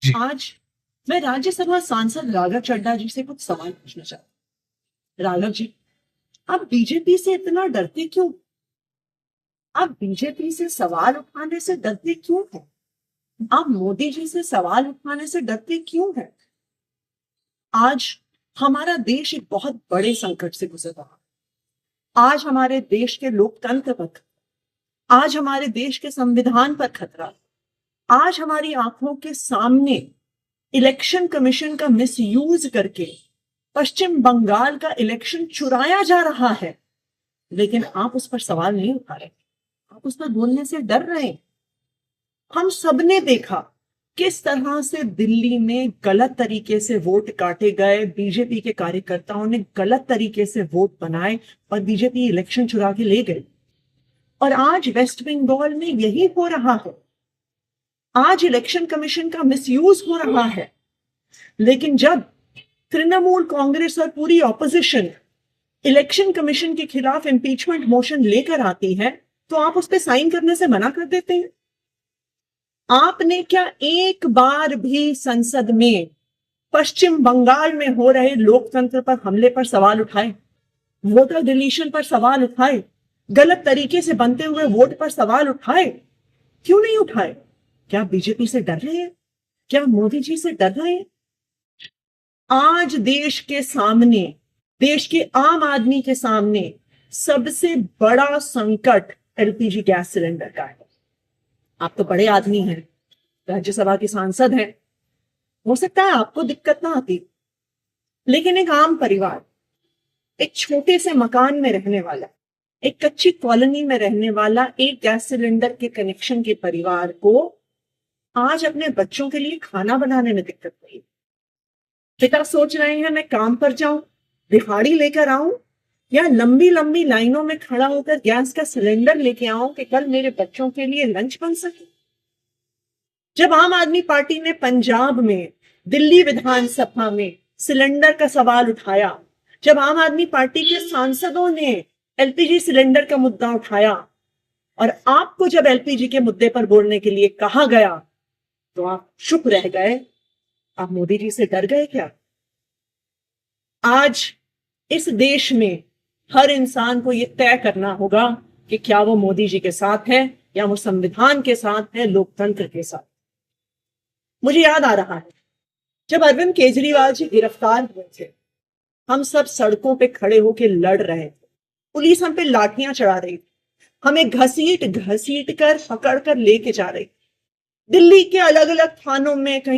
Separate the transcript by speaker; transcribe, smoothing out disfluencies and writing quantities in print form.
Speaker 1: जी।
Speaker 2: आज मैं राज्यसभा सांसद राघव चड्ढा जी से कुछ सवाल पूछना चाहती हूँ। राघव जी, आप बीजेपी से इतना डरते क्यों? आप बीजेपी से सवाल उठाने से डरते क्यों हैं? आप मोदी जी से सवाल उठाने से डरते क्यों हैं? आज हमारा देश एक बहुत बड़े संकट से गुजर रहा है। आज हमारे देश के लोकतंत्र पर, आज हमारे देश के संविधान पर खतरा। आज हमारी आंखों के सामने इलेक्शन कमीशन का मिसयूज करके पश्चिम बंगाल का इलेक्शन चुराया जा रहा है, लेकिन आप उस पर सवाल नहीं उठा रहे। आप उस पर बोलने से डर रहे हैं। हम सबने देखा किस तरह से दिल्ली में गलत तरीके से वोट काटे गए। बीजेपी के कार्यकर्ताओं ने गलत तरीके से वोट बनाए और बीजेपी इलेक्शन चुरा के ले गई। और आज वेस्ट बंगाल में यही हो रहा है। आज इलेक्शन कमीशन का मिसयूज हो रहा है। लेकिन जब तृणमूल कांग्रेस और पूरी ऑपोजिशन इलेक्शन कमीशन के खिलाफ इंपीचमेंट मोशन लेकर आती है, तो आप उस पर साइन करने से मना कर देते हैं। आपने क्या एक बार भी संसद में पश्चिम बंगाल में हो रहे लोकतंत्र पर हमले पर सवाल उठाए? वोटर डिलीशन पर सवाल उठाए? गलत तरीके से बनते हुए वोट पर सवाल उठाए? क्यों नहीं उठाए? क्या बीजेपी से डर रहे हैं? क्या मोदी जी से डर रहे हैं? आज देश के सामने, देश के आम आदमी के सामने सबसे बड़ा संकट एलपीजी गैस सिलेंडर का है। आप तो बड़े आदमी हैं, राज्यसभा के सांसद हैं, हो सकता है आपको दिक्कत ना आती, लेकिन एक आम परिवार, एक छोटे से मकान में रहने वाला, एक कच्ची कॉलोनी में रहने वाला एक गैस सिलेंडर के कनेक्शन के परिवार को आज अपने बच्चों के लिए खाना बनाने में दिक्कत हुई। पिता सोच रहे हैं मैं काम पर जाऊं, दिहाड़ी लेकर आऊं, या लंबी लंबी लाइनों में खड़ा होकर गैस का सिलेंडर लेके आऊं कि कल मेरे बच्चों के लिए लंच बन सके। जब आम आदमी पार्टी ने पंजाब में, दिल्ली विधानसभा में सिलेंडर का सवाल उठाया, जब आम आदमी पार्टी के सांसदों ने एलपीजी सिलेंडर का मुद्दा उठाया, और आपको जब एलपीजी के मुद्दे पर बोलने के लिए कहा गया, तो आप चुप रह गए। आप मोदी जी से डर गए क्या? आज इस देश में हर इंसान को यह तय करना होगा कि क्या वो मोदी जी के साथ है या वो संविधान के साथ है, लोकतंत्र के साथ। मुझे याद आ रहा है जब अरविंद केजरीवाल जी गिरफ्तार हुए थे, हम सब सड़कों पे खड़े होकर लड़ रहे थे। पुलिस हम पे लाठियां चढ़ा रही थी, हमें घसीट घसीट कर पकड़ कर लेके जा रही थी। दिल्ली के अलग अलग थानों में, कहीं